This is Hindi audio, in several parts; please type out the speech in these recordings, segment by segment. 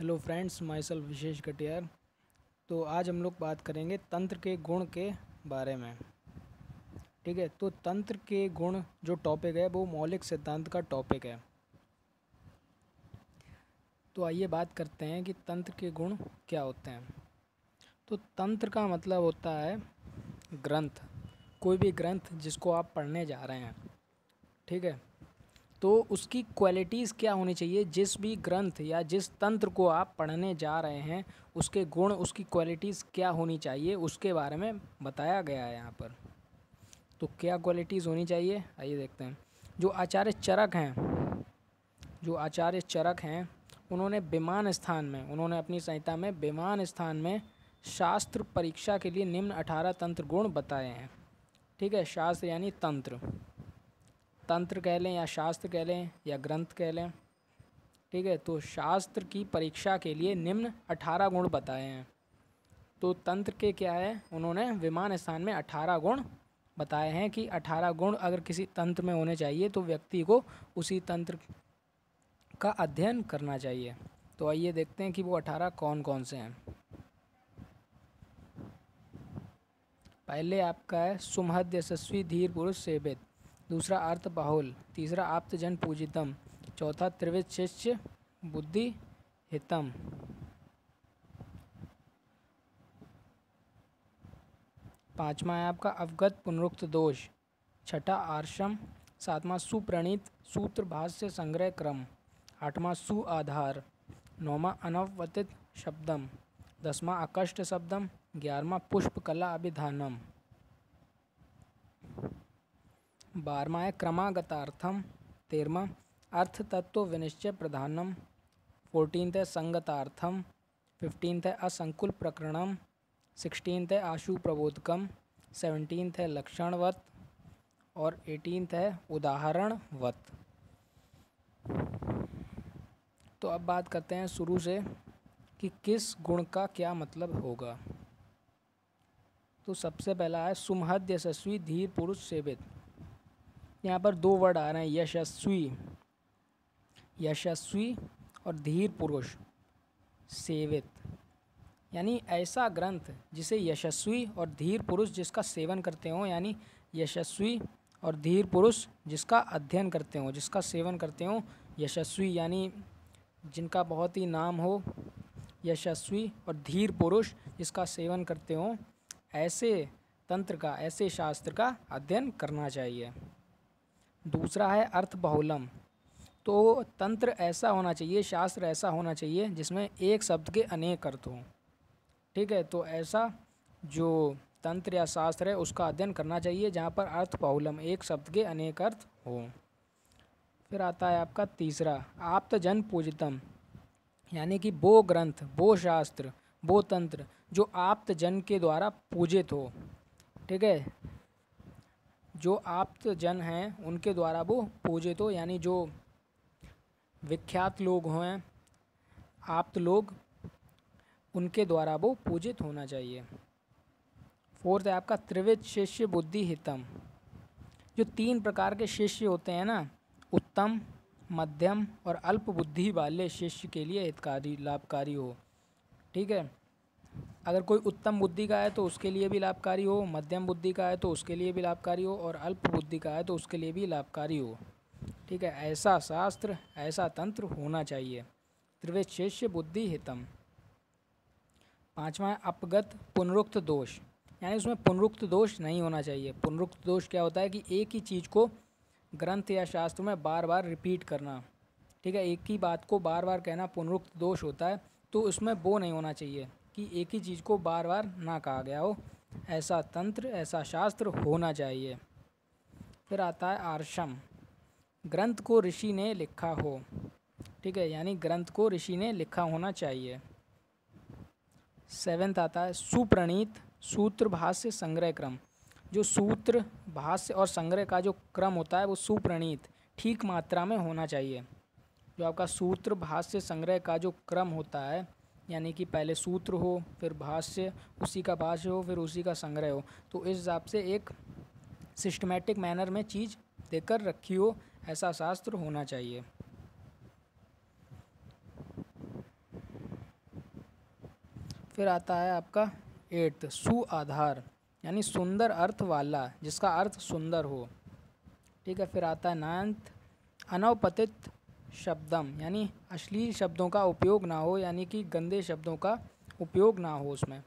हेलो फ्रेंड्स, माई सेल्फ विशेष कटियार। तो आज हम लोग बात करेंगे तंत्र के गुण के बारे में। ठीक है, तो तंत्र के गुण जो टॉपिक है वो मौलिक सिद्धांत का टॉपिक है। तो आइए बात करते हैं कि तंत्र के गुण क्या होते हैं। तो तंत्र का मतलब होता है ग्रंथ, कोई भी ग्रंथ जिसको आप पढ़ने जा रहे हैं। ठीक है, तो उसकी क्वालिटीज़ क्या होनी चाहिए, जिस भी ग्रंथ या जिस तंत्र को आप पढ़ने जा रहे हैं उसके गुण, उसकी क्वालिटीज़ क्या होनी चाहिए, उसके बारे में बताया गया है यहाँ पर। तो क्या क्वालिटीज़ होनी चाहिए, आइए देखते हैं। जो आचार्य चरक हैं उन्होंने विमान स्थान में, उन्होंने अपनी संहिता में विमान स्थान में शास्त्र परीक्षा के लिए निम्न 18 तंत्र गुण बताए हैं। ठीक है, शास्त्र यानी तंत्र, तंत्र कह लें या शास्त्र कह लें या ग्रंथ कह लें। ठीक है, तो शास्त्र की परीक्षा के लिए निम्न 18 गुण बताए हैं। तो तंत्र के क्या है, उन्होंने विमान स्थान में 18 गुण बताए हैं कि 18 गुण अगर किसी तंत्र में होने चाहिए तो व्यक्ति को उसी तंत्र का अध्ययन करना चाहिए। तो आइए देखते हैं कि वो 18 कौन कौन से हैं। पहले आपका है सुमहद यशस्वी धीर पुरुष सेवित, दूसरा अर्थ बाहुल, तीसरा आप्तजन पूजितम, चौथा त्रिविध शिष्य बुद्धि हितम, पांचवा है आपका अवगत पुनरुक्त दोष, छठा आर्षम, सातवां सुप्रणीत सूत्र भाष्य संग्रह क्रम, आठवां सु आधार, नौवां अनवतित शब्दम, दसवां अकष्ट शब्दम, 11वां पुष्प कला अभिधानम, 12वां है क्रमागतार्थम, 13वां अर्थ तत्व विनिश्चय प्रधानम, 14th है संगतार्थम, 15th है असंकुल प्रकरणम, 16th है आशु प्रबोधकम, 17th है लक्षणवत और 18th है उदाहरणवत। तो अब बात करते हैं शुरू से कि किस गुण का क्या मतलब होगा। तो सबसे पहला है सुमहद यशस्वी धीर पुरुष सेवित। यहाँ पर दो वर्ड आ रहे हैं, यशस्वी और धीर पुरुष सेवित, यानी ऐसा ग्रंथ जिसे यशस्वी और धीर पुरुष जिसका सेवन करते हों, यानी यशस्वी और धीर पुरुष जिसका अध्ययन करते हों, जिसका सेवन करते हों। यशस्वी यानी जिनका बहुत ही नाम हो, यशस्वी और धीर पुरुष जिसका सेवन करते हों, ऐसे तंत्र का, ऐसे शास्त्र का अध्ययन करना चाहिए। दूसरा है अर्थ बहुलम। तो तंत्र ऐसा होना चाहिए, शास्त्र ऐसा होना चाहिए जिसमें एक शब्द के अनेक अर्थ हों। ठीक है, तो ऐसा जो तंत्र या शास्त्र है उसका अध्ययन करना चाहिए जहाँ पर अर्थ बहुलम, एक शब्द के अनेक अर्थ हों। फिर आता है आपका तीसरा आप्तजन पूजितम, यानी कि वो ग्रंथ, वो शास्त्र, वो तंत्र जो आप्तजन के द्वारा पूजित हो। ठीक है, जो आप्तजन हैं उनके द्वारा वो पूजित हो, यानी जो विख्यात लोग हैं, आप्त लोग, उनके द्वारा वो पूजित होना चाहिए। फोर्थ है आपका त्रिविध शिष्य बुद्धि हितम। जो 3 प्रकार के शिष्य होते हैं ना, उत्तम, मध्यम और अल्प बुद्धि वाले शिष्य के लिए हितकारी, लाभकारी हो। ठीक है, अगर कोई उत्तम बुद्धि का है तो उसके लिए भी लाभकारी हो, मध्यम बुद्धि का है तो उसके लिए भी लाभकारी हो और अल्प बुद्धि का है तो उसके लिए भी लाभकारी हो। ठीक है, ऐसा शास्त्र, ऐसा तंत्र होना चाहिए। त्रिविध शिष्य बुद्धि हितम। 5वां है अपगत पुनरुक्त दोष, यानी उसमें पुनरुक्त दोष नहीं होना चाहिए। पुनरुक्त दोष क्या होता है कि एक ही चीज़ को ग्रंथ या शास्त्र में बार बार रिपीट करना। ठीक है, एक ही बात को बार बार कहना पुनरुक्त दोष होता है। तो उसमें वो नहीं होना चाहिए कि एक ही चीज़ को बार बार ना कहा गया हो। ऐसा तंत्र, ऐसा शास्त्र होना चाहिए। फिर आता है आर्षम, ग्रंथ को ऋषि ने लिखा हो। ठीक है, यानी ग्रंथ को ऋषि ने लिखा होना चाहिए। 7th आता है सुप्रणीत सूत्र भाष्य संग्रह क्रम। जो सूत्र, भाष्य और संग्रह का जो क्रम होता है वो सुप्रणीत, ठीक मात्रा में होना चाहिए। जो आपका सूत्र, भाष्य, संग्रह का जो क्रम होता है, यानी कि पहले सूत्र हो, फिर भाष्य, उसी का भाष्य हो, फिर उसी का संग्रह हो, तो इस हिसाब से एक सिस्टमेटिक मैनर में चीज़ देकर रखी हो, ऐसा शास्त्र होना चाहिए। फिर आता है आपका 8th सु आधार यानी सुंदर अर्थ वाला, जिसका अर्थ सुंदर हो। ठीक है, फिर आता है 9th अनवपतित शब्दम यानी अश्लील शब्दों का उपयोग ना हो, यानी कि गंदे शब्दों का उपयोग ना हो उसमें।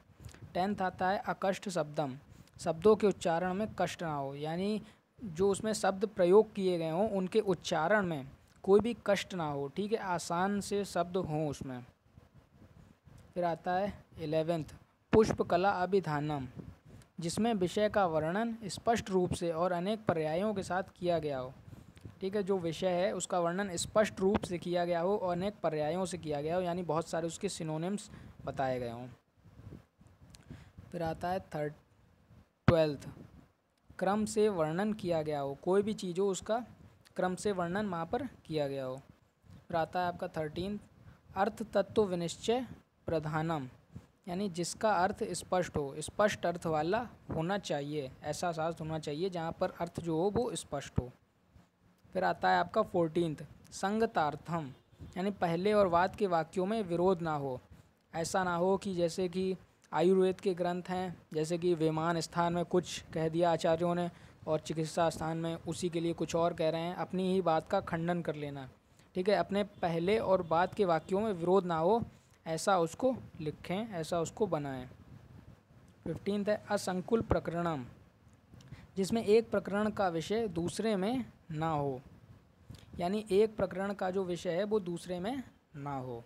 10th आता है अकष्ट शब्दम, शब्दों के उच्चारण में कष्ट ना हो, यानी जो उसमें शब्द प्रयोग किए गए हों उनके उच्चारण में कोई भी कष्ट ना हो। ठीक है, आसान से शब्द हों उसमें। फिर आता है 11th पुष्पकला अभिधानम, जिसमें विषय का वर्णन स्पष्ट रूप से और अनेक पर्यायों के साथ किया गया हो। ठीक है, जो विषय है उसका वर्णन स्पष्ट रूप से किया गया हो और अनेक पर्यायों से किया गया हो, यानी बहुत सारे उसके सिनोनिम्स बताए गए हों। फिर आता है 12th क्रम से वर्णन किया गया हो, कोई भी चीज़ हो उसका क्रम से वर्णन वहाँ पर किया गया हो। फिर आता है आपका 13th अर्थ तत्व विनिश्चय प्रधानम, यानी जिसका अर्थ स्पष्ट हो, स्पष्ट अर्थ वाला होना चाहिए, ऐसा शास्त्र होना चाहिए जहाँ पर अर्थ जो हो वो स्पष्ट हो। फिर आता है आपका 14th संगतार्थम, यानी पहले और बाद के वाक्यों में विरोध ना हो। ऐसा ना हो कि जैसे कि आयुर्वेद के ग्रंथ हैं, जैसे कि विमान स्थान में कुछ कह दिया आचार्यों ने और चिकित्सा स्थान में उसी के लिए कुछ और कह रहे हैं, अपनी ही बात का खंडन कर लेना। ठीक है, अपने पहले और बाद के वाक्यों में विरोध ना हो, ऐसा उसको लिखें, ऐसा उसको बनाएं। 15th है असंकुल प्रकरणम, जिसमें एक प्रकरण का विषय दूसरे में ना हो, यानी एक प्रकरण का जो विषय है वो दूसरे में ना हो।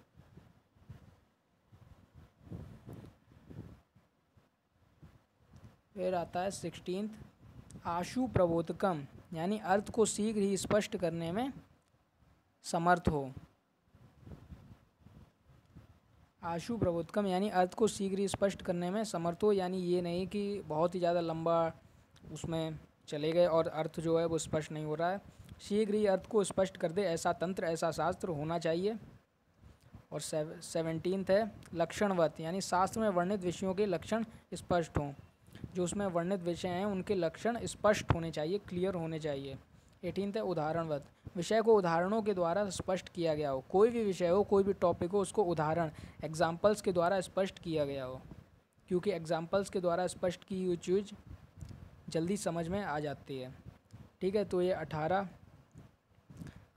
फिर आता है 16th आशु प्रबोधकम, यानी अर्थ को शीघ्र ही स्पष्ट करने में समर्थ हो। आशु प्रबोधकम यानी अर्थ को शीघ्र ही स्पष्ट करने में समर्थ हो, यानी ये नहीं कि बहुत ही ज़्यादा लंबा उसमें चले गए और अर्थ जो है वो स्पष्ट नहीं हो रहा है। शीघ्र ही अर्थ को स्पष्ट कर दे, ऐसा तंत्र, ऐसा शास्त्र होना चाहिए। और 17th है लक्षणवत, यानी शास्त्र में वर्णित विषयों के लक्षण स्पष्ट हों, जो उसमें वर्णित विषय हैं उनके लक्षण स्पष्ट होने चाहिए, क्लियर होने चाहिए। 18th है उदाहरणवत, विषय को उदाहरणों के द्वारा स्पष्ट किया गया हो, कोई भी विषय हो, कोई भी टॉपिक हो, उसको उदाहरण एग्जाम्पल्स के द्वारा स्पष्ट किया गया हो, क्योंकि एग्जाम्पल्स के द्वारा स्पष्ट की हुई चीज़ जल्दी समझ में आ जाती है। ठीक है, तो ये 18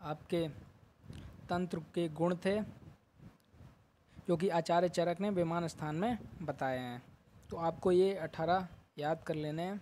आपके तंत्र के गुण थे जो कि आचार्य चरक ने विमान स्थान में बताए हैं। तो आपको ये 18 याद कर लेने हैं।